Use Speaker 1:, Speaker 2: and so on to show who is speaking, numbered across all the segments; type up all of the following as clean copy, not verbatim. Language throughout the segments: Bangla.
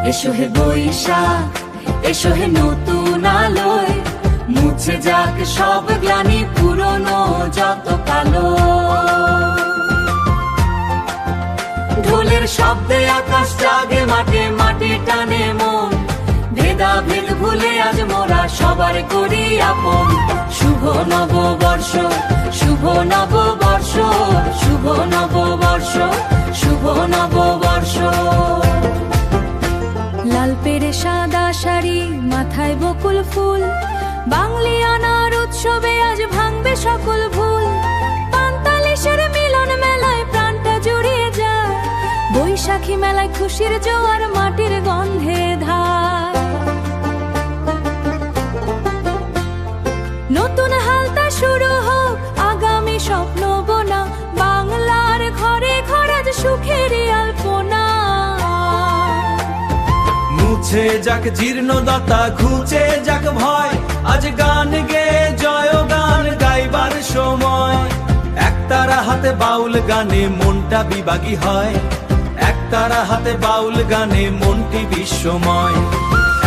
Speaker 1: এসো হে বৈশাখ, এসো হে নতুন আলোয়, মুছে যাক সব গ্লানি পুরনো যত কালো। ঢোলের শব্দে আকাশ জাগে, মাঠে মাঠে টানে মন, ভেদাভেদ ভুলে আজ মোরা সবার করি আপন। শুভ নববর্ষ, শুভ নববর্ষ, শুভ নববর্ষ, শুভ নববর্ষ। লাল পেরে সাদা শাড়ি, মাথায় বকুল ফুল, বাংলিয়ানার উৎসবে আজ ভাঙবে সকল ভুল। পান্তালিশের মিলন মেলায় প্রাণটা জুড়িয়ে যায়, বৈশাখী মেলায় খুশির জোয়ার, মাটির গন্ধে ধার। নতুন হালতা শুরু হোক, আগামী স্বপ্ন বোনা, বাংলার ঘরে ঘরে আজ সুখেরই আলপনা।
Speaker 2: মুছে যাক জীর্ণদাতা, ঘুচে যাক ভয়, আজ গান গে জয় গান গাইবার সময়। একতারা হাতে বাউল গানে মনটা বিভাগী হয়, একতারা হাতে বাউল গানে মনটি বিশ্বময়।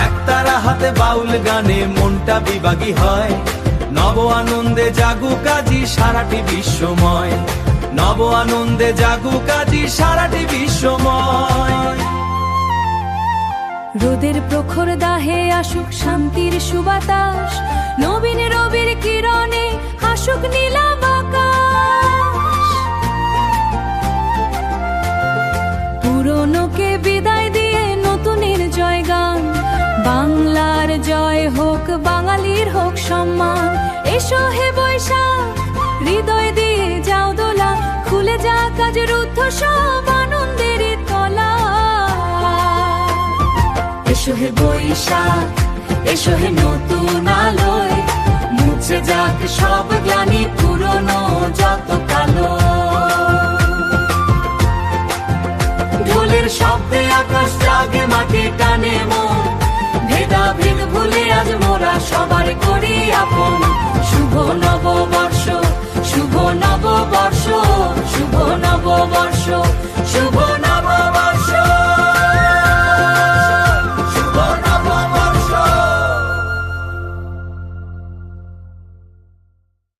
Speaker 2: একতারা হাতে বাউল গানে মনটা বিভাগী হয়, নব আনন্দে জাগুক আজি সারাটি বিশ্বময়। নব আনন্দে জাগুক আজি সারাটি বিশ্বময়।
Speaker 1: রোদের প্রখর দাহে আসুক শান্তির সুবাতাস, নবীন রবির কিরণে হাসুক নীলাভ আকাশ। পুরনোকে বিদায় দিয়ে নতুনের জয়গান, বাংলার জয় হোক, বাঙালির হোক সম্মান। এসো হে বৈশাখ, হৃদয় দিয়ে যাও দোলা, খুলে যাক আজ রুদ্ধ সব আনন্দের তলা। এসো হে বৈশাখ, এসো হে নতুন আলোয়, মুছে যাক সব গ্লানি পুরনো যত কালো। ঢোলের শব্দে আকাশ জাগে, মাঠে টানে মন, ভেদাভেদ ভুলে আজ মোরা সবার করি আপন। শুভ নববর্ষ, শুভ নববর্ষ, শুভ নববর্ষ,